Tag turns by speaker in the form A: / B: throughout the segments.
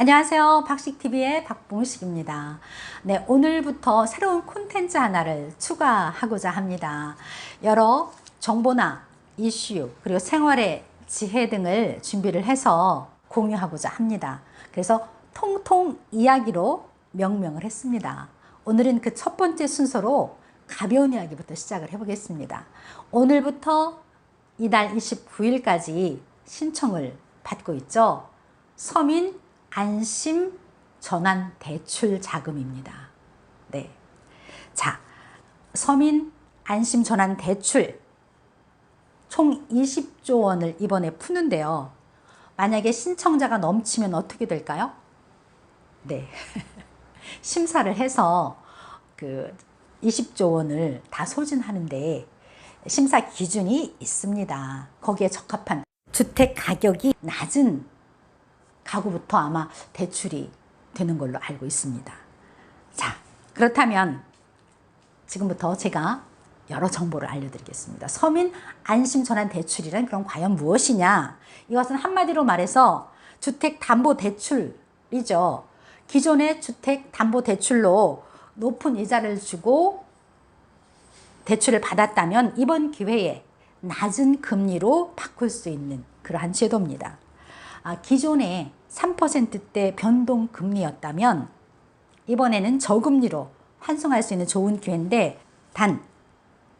A: 안녕하세요. 박식TV의 박봉식입니다. 네, 오늘부터 새로운 콘텐츠 하나를 추가하고자 합니다. 여러 정보나 이슈 그리고 생활의 지혜 등을 준비를 해서 공유하고자 합니다. 그래서 통통 이야기로 명명을 했습니다. 오늘은 그 첫 번째 순서로 가벼운 이야기부터 시작을 해보겠습니다. 오늘부터 이달 29일까지 신청을 받고 있죠. 서민 안심 전환 대출 자금입니다. 네. 자, 서민 안심 전환 대출 총 20조 원을 이번에 푸는데요. 만약에 신청자가 넘치면 어떻게 될까요? 네. 심사를 해서 그 20조 원을 다 소진하는데 심사 기준이 있습니다. 거기에 적합한 주택 가격이 낮은 가구부터 아마 대출이 되는 걸로 알고 있습니다. 자, 그렇다면 지금부터 제가 여러 정보를 알려드리겠습니다. 서민 안심 전환 대출이란 그럼 과연 무엇이냐? 이것은 한마디로 말해서 주택담보대출이죠. 기존의 주택담보대출로 높은 이자를 주고 대출을 받았다면 이번 기회에 낮은 금리로 바꿀 수 있는 그러한 제도입니다. 기존에 3%대 변동금리였다면 이번에는 저금리로 환송할 수 있는 좋은 기회인데 단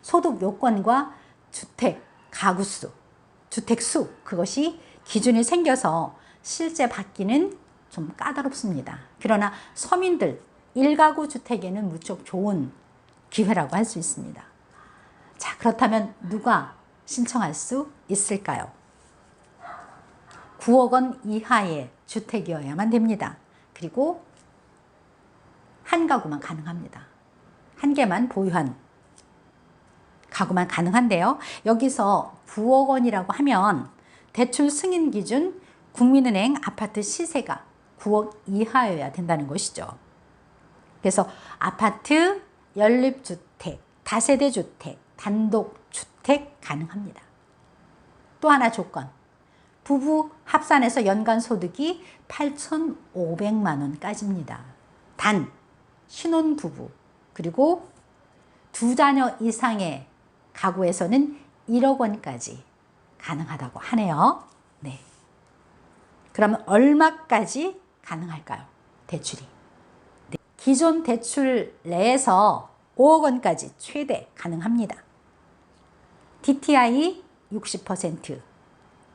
A: 소득 요건과 주택 가구수, 주택수 그것이 기준이 생겨서 실제 받기는 좀 까다롭습니다. 그러나 서민들 1가구 주택에는 무척 좋은 기회라고 할 수 있습니다. 자, 그렇다면 누가 신청할 수 있을까요? 9억 원 이하의 주택이어야만 됩니다. 그리고 한 가구만 가능합니다. 한 개만 보유한 가구만 가능한데요. 여기서 9억 원이라고 하면 대출 승인 기준 국민은행 아파트 시세가 9억 이하여야 된다는 것이죠. 그래서 아파트, 연립주택, 다세대주택, 단독주택 가능합니다. 또 하나 조건. 부부 합산해서 연간 소득이 8,500만 원까지입니다. 단 신혼부부 그리고 2자녀 이상의 가구에서는 1억 원까지 가능하다고 하네요. 네. 그러면 얼마까지 가능할까요? 대출이. 네. 기존 대출 내에서 5억 원까지 최대 가능합니다. DTI 60%,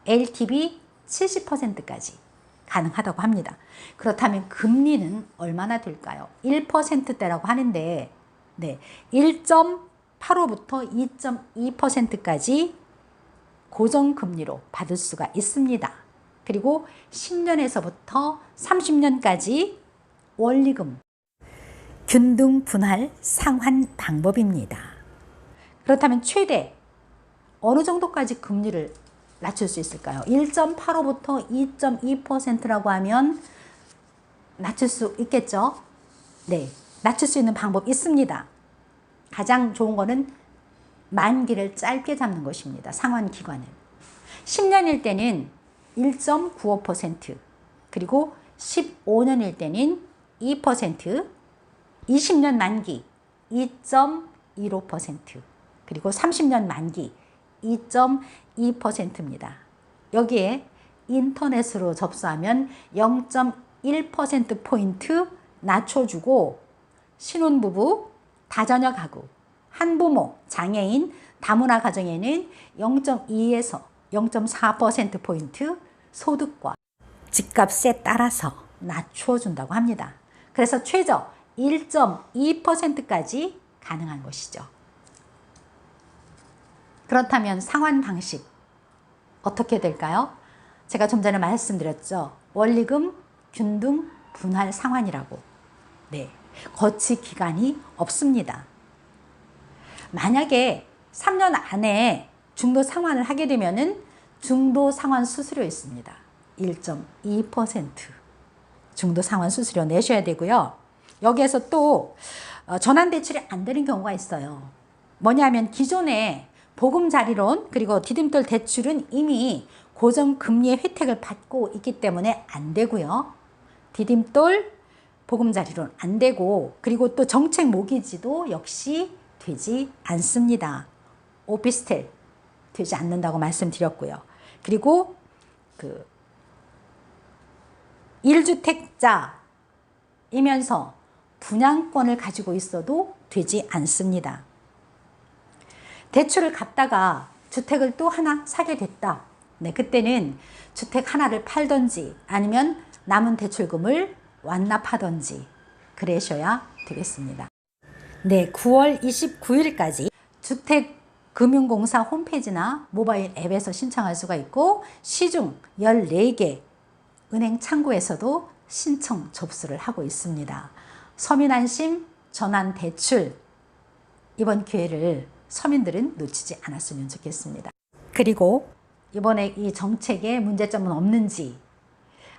A: LTV 70%까지 가능하다고 합니다. 그렇다면 금리는 얼마나 될까요? 1%대라고 하는데 네, 1.85부터 2.2%까지 고정금리로 받을 수가 있습니다. 그리고 10년에서부터 30년까지 원리금 균등 분할 상환 방법입니다. 그렇다면 최대 어느 정도까지 금리를 낮출 수 있을까요? 1.85부터 2.2%라고 하면 낮출 수 있겠죠? 네, 낮출 수 있는 방법 있습니다. 가장 좋은 거는 만기를 짧게 잡는 것입니다. 상환 기간을. 10년일 때는 1.95%, 그리고 15년일 때는 2%, 20년 만기 2.15%, 그리고 30년 만기 2.2%입니다. 여기에 인터넷으로 접수하면 0.1%포인트 낮춰주고 신혼부부, 다자녀 가구, 한부모, 장애인, 다문화 가정에는 0.2에서 0.4%포인트 소득과 집값에 따라서 낮춰준다고 합니다. 그래서 최저 1.2%까지 가능한 것이죠. 그렇다면 상환 방식 어떻게 될까요? 제가 좀 전에 말씀드렸죠. 원리금 균등 분할 상환이라고. 네, 거치 기간이 없습니다. 만약에 3년 안에 중도 상환을 하게 되면은 중도 상환 수수료 있습니다. 1.2% 중도 상환 수수료 내셔야 되고요. 여기에서 또 전환 대출이 안 되는 경우가 있어요. 뭐냐면 기존에 보금자리론 그리고 디딤돌 대출은 이미 고정금리의 혜택을 받고 있기 때문에 안 되고요. 디딤돌, 보금자리로는 안 되고, 그리고 또 정책 모기지도 역시 되지 않습니다. 오피스텔 되지 않는다고 말씀드렸고요. 그리고 그 1주택자이면서 분양권을 가지고 있어도 되지 않습니다. 대출을 갚다가 주택을 또 하나 사게 됐다. 네, 그때는 주택 하나를 팔던지 아니면 남은 대출금을 완납하던지 그러셔야 되겠습니다. 네, 9월 29일까지 주택금융공사 홈페이지나 모바일 앱에서 신청할 수가 있고, 시중 14개 은행 창구에서도 신청 접수를 하고 있습니다. 서민안심 전환대출, 이번 기회를 서민들은 놓치지 않았으면 좋겠습니다. 그리고 이번에 이 정책에 문제점은 없는지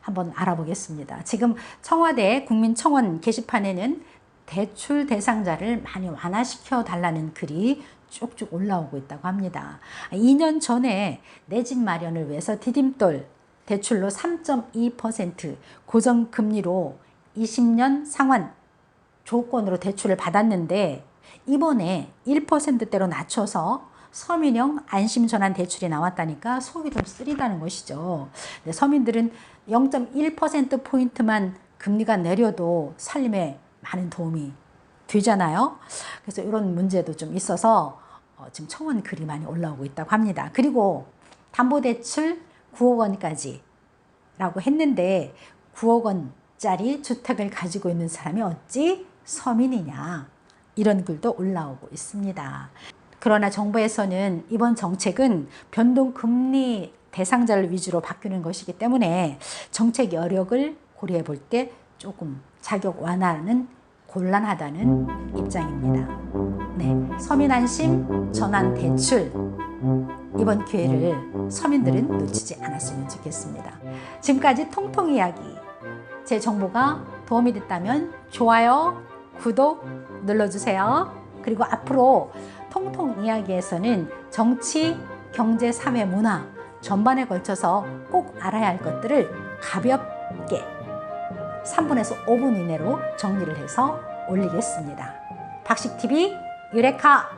A: 한번 알아보겠습니다. 지금 청와대 국민청원 게시판에는 대출 대상자를 많이 완화시켜 달라는 글이 쭉쭉 올라오고 있다고 합니다. 2년 전에 내 집 마련을 위해서 디딤돌 대출로 3.2% 고정금리로 20년 상환 조건으로 대출을 받았는데, 이번에 1%대로 낮춰서 서민형 안심전환 대출이 나왔다니까 속이 좀 쓰리다는 것이죠. 네, 서민들은 0.1%포인트만 금리가 내려도 살림에 많은 도움이 되잖아요. 그래서 이런 문제도 좀 있어서 지금 청원 글이 많이 올라오고 있다고 합니다. 그리고 담보대출 9억 원까지 라고 했는데 9억 원짜리 주택을 가지고 있는 사람이 어찌 서민이냐, 이런 글도 올라오고 있습니다. 그러나 정부에서는 이번 정책은 변동금리 대상자를 위주로 바뀌는 것이기 때문에 정책 여력을 고려해 볼 때 조금 자격 완화는 곤란하다는 입장입니다. 네, 서민안심 전환대출, 이번 기회를 서민들은 놓치지 않았으면 좋겠습니다. 지금까지 통통이야기, 제 정보가 도움이 됐다면 좋아요, 구독 눌러주세요. 그리고 앞으로 통통이야기에서는 정치, 경제, 사회, 문화 전반에 걸쳐서 꼭 알아야 할 것들을 가볍게 3분에서 5분 이내로 정리를 해서 올리겠습니다. 박식TV 유레카.